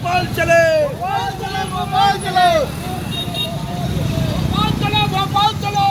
भोपाल चले, भोपाल चले, भोपाल चले, भोपाल चले, भोपाल चलो।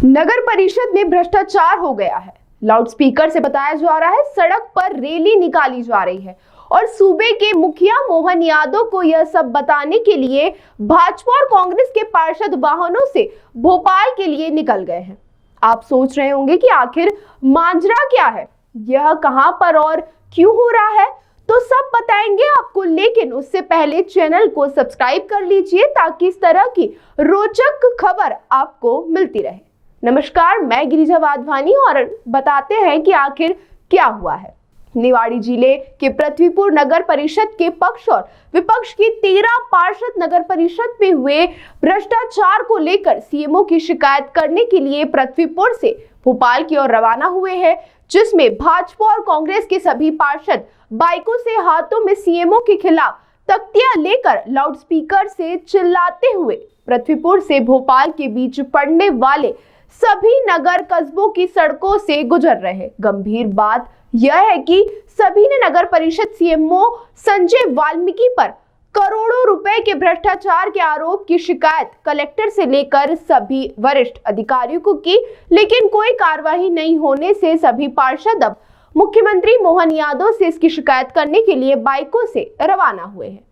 नगर परिषद में भ्रष्टाचार हो गया है। लाउडस्पीकर से बताया जा रहा है सड़क पर रैली निकाली जा रही है और सूबे के मुखिया मोहन यादव को यह सब बताने के लिए भाजपा और कांग्रेस के पार्षद वाहनों से भोपाल के लिए निकल गए हैं। आप सोच रहे होंगे कि आखिर मांजरा क्या है, यह कहां पर और क्यों हो रहा है, तो सब बताएंगे आपको, लेकिन उससे पहले चैनल को सब्सक्राइब कर लीजिए ताकि इस तरह की रोचक खबर आपको मिलती रहे। नमस्कार, मैं गिरिजा वाधवानी और बताते हैं कि आखिर क्या हुआ है। निवाड़ी जिले के पृथ्वीपुर नगर परिषद के पक्ष और विपक्ष की 13 पार्षद नगर परिषद में हुए भ्रष्टाचार को लेकर सीएमओ की शिकायत करने के लिए पृथ्वीपुर से भोपाल की ओर रवाना हुए हैं, जिसमें भाजपा और कांग्रेस के सभी पार्षद बाइकों से हाथों में सीएमओ के खिलाफ तख्तियां लेकर लाउडस्पीकर से चिल्लाते हुए पृथ्वीपुर से भोपाल के बीच पड़ने वाले सभी नगर कस्बों की सड़कों से गुजर रहे। गंभीर बात यह है कि सभी ने नगर परिषद सीएमओ संजय वाल्मीकि पर करोड़ों रुपए के भ्रष्टाचार के आरोप की शिकायत कलेक्टर से लेकर सभी वरिष्ठ अधिकारियों को की, लेकिन कोई कार्रवाई नहीं होने से सभी पार्षद अब मुख्यमंत्री मोहन यादव से इसकी शिकायत करने के लिए बाइकों से रवाना हुए हैं।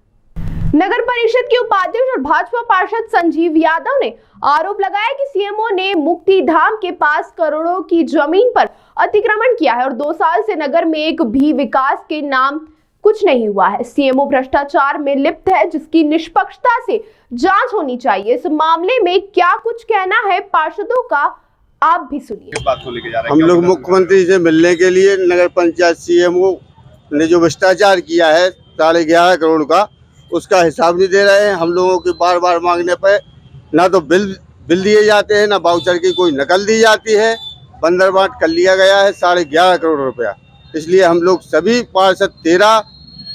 नगर परिषद के उपाध्यक्ष और भाजपा पार्षद संजीव यादव ने आरोप लगाया कि सीएमओ ने मुक्ति धाम के पास करोड़ों की जमीन पर अतिक्रमण किया है और 2 साल से नगर में एक भी विकास के नाम कुछ नहीं हुआ है। सीएमओ भ्रष्टाचार में लिप्त है, जिसकी निष्पक्षता से जांच होनी चाहिए। इस मामले में क्या कुछ कहना है पार्षदों का, आप भी सुनिए। बात को लेके जा रहे हैं, हम लोग मुख्यमंत्री से मिलने के लिए नगर पंचायत सीएमओ ने जो भ्रष्टाचार किया है 11.5 करोड़ का, उसका हिसाब नहीं दे रहे हैं। हम लोगों के बार बार मांगने पर ना तो बिल दिए जाते हैं, ना वाउचर की कोई नकल दी जाती है। बंदर बांट कर लिया गया है 11.5 करोड़ रुपया। इसलिए हम लोग सभी पार्षद 13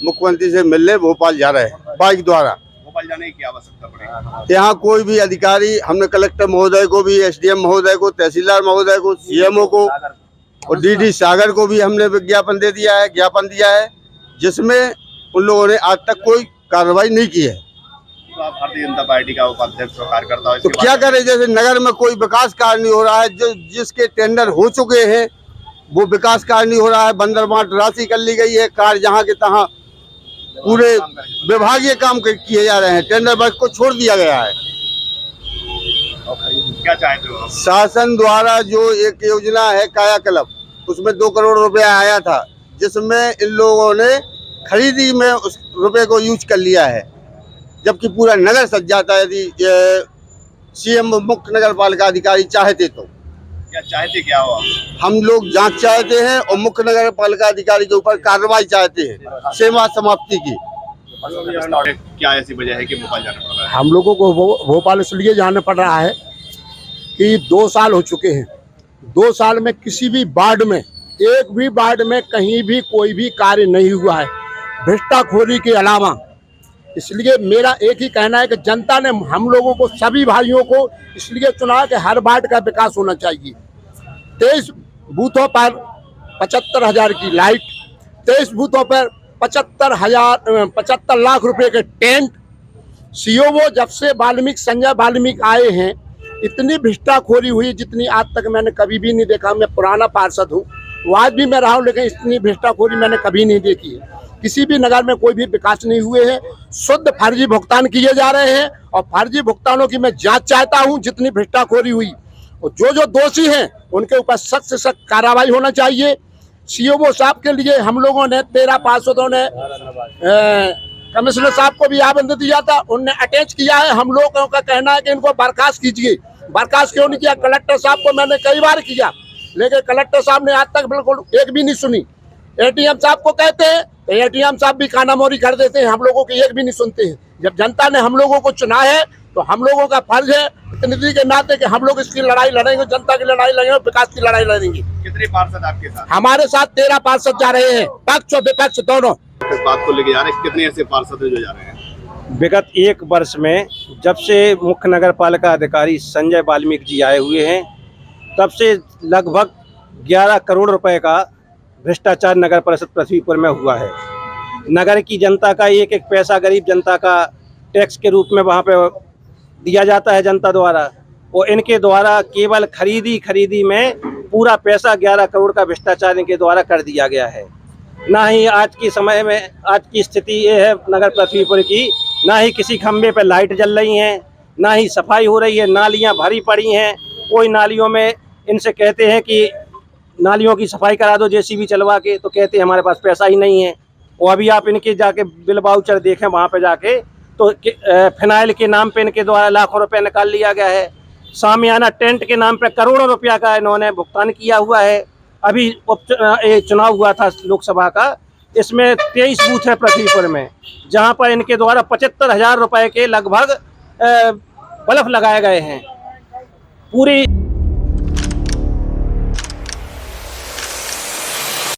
मुख्यमंत्री से मिलने भोपाल जा रहे हैं बाइक द्वारा। भोपाल जाने की आवश्यकता पड़ेगी। यहाँ कोई भी अधिकारी, हमने कलेक्टर महोदय को भी, एसडीएम महोदय को, तहसीलदार महोदय को, सीएमओ को और डीडी सागर को भी हमने ज्ञापन दिया है, जिसमें उन लोगों ने आज तक कोई कार्रवाई नहीं की है। तो आप भारतीय जनता पार्टी का उपाध्यक्ष और कार्यकर्ता हो, तो क्या करें? जैसे नगर में कोई विकास कार्य नहीं हो रहा है, जो जिसके टेंडर हो चुके हैं वो विकास कार्य नहीं हो रहा है, बंदर बांट राशि कर ली गई है, कार्य जहाँ के तहाँ पूरे विभागीय काम किए जा रहे हैं, टेंडर वर्क को छोड़ दिया गया है। क्या चाहते हो? शासन द्वारा जो एक योजना है कायाकल्प, उसमें 2 करोड़ रुपया आया था, जिसमें इन लोगों ने खरीदी में उस रुपए को यूज कर लिया है, जबकि पूरा नगर सज जाता है यदि सीएम मुख्य नगर पालिका अधिकारी चाहते तो। क्या चाहते क्या हो? हम लोग जांच चाहते हैं और मुख्य नगर पालिका अधिकारी के ऊपर कार्रवाई चाहते हैं, सेवा समाप्ति की। क्या ऐसी वजह है कि भोपाल जाना पड़ रहा है? हम लोगों को भोपाल इसलिए जाना पड़ रहा है कि 2 साल हो चुके हैं। 2 साल में किसी भी वार्ड में, एक भी वार्ड में कहीं भी कोई भी कार्य नहीं हुआ है, भ्रष्टाखोरी के अलावा। इसलिए मेरा एक ही कहना है कि जनता ने हम लोगों को, सभी भाइयों को इसलिए चुना है कि हर वार्ड का विकास होना चाहिए। 23 बूथों पर 75,000 की लाइट, 23 बूथों पर 75 लाख रुपए के टेंट। सीओ जब से संजय वाल्मीकि आए हैं, इतनी भ्रष्टाखोरी हुई जितनी आज तक मैंने कभी भी नहीं देखा। मैं पुराना पार्षद हूँ, वो आज भी मैं रहा हूँ, लेकिन इतनी भ्रष्टाखोरी मैंने कभी नहीं देखी है। किसी भी नगर में कोई भी विकास नहीं हुए हैं, शुद्ध फर्जी भुगतान किए जा रहे हैं और फर्जी भुगतानों की मैं जांच चाहता हूं। जितनी भ्रष्टाखोरी हुई और जो दोषी हैं उनके ऊपर सख्त से सख्त कार्रवाई होना चाहिए। सीओ साहब के लिए हम लोगों ने 13 पार्षदों ने कमिश्नर साहब को भी आवेदन दिया था, उनने अटैच किया है। हम लोगों का कहना है कि इनको बर्खास्त कीजिए। बर्खास्त क्यों नहीं किया? कलेक्टर साहब को मैंने कई बार किया, लेकिन कलेक्टर साहब ने आज तक बिल्कुल एक भी नहीं सुनी। एटीएम साहब को कहते हैं तो एटीएम साहब भी कानामोरी कर देते हैं, हम लोगों की एक भी नहीं सुनते हैं। जब जनता ने हम लोगों को चुना है तो हम लोगों का फर्ज है प्रतिनिधि के नाते कि हम लोग इसकी लड़ाई लड़ेंगे, जनता की लड़ाई लड़ेंगे, विकास की लड़ाई लड़ेंगे। कितने पार्षद आपके साथ? हमारे साथ 13 पार्षद जा रहे हैं, पक्ष और विपक्ष दोनों। इस बात को लेके जा रहे हैं, कितने ऐसे पार्षद हैं जो जा रहे हैं? विगत 1 वर्ष में जब से मुख्य नगर पालिका अधिकारी संजय वाल्मीकि जी आए हुए हैं, तब से लगभग 11 करोड़ रुपए का भ्रष्टाचार नगर परिषद पृथ्वीपुर में हुआ है। नगर की जनता का एक एक पैसा गरीब जनता का टैक्स के रूप में वहाँ पे दिया जाता है जनता द्वारा। और इनके द्वारा केवल खरीदी में पूरा पैसा 11 करोड़ का भ्रष्टाचार इनके द्वारा कर दिया गया है। ना ही आज के समय में आज की स्थिति ये है नगर पृथ्वीपुर की, ना ही किसी खंबे पे लाइट जल रही हैं, ना ही सफाई हो रही है, नालियां भरी पड़ी हैं। कोई नालियों में इनसे कहते हैं कि नालियों की सफाई करा दो जेसीबी चलवा के, तो कहते हैं हमारे पास पैसा ही नहीं है। और अभी आप इनके जाके बिल वाउचर देखें वहाँ पे जाके, तो फिनाइल के नाम पे इनके द्वारा लाखों रुपए निकाल लिया गया है। सामियाना टेंट के नाम पे करोड़ों रुपया का इन्होंने भुगतान किया हुआ है। अभी चुनाव हुआ था लोकसभा का, इसमें 23 बूथ है पृथ्वीपुर में, जहां पर इनके द्वारा 75,000 रुपए के लगभग बल्ब लगाए गए हैं। पूरी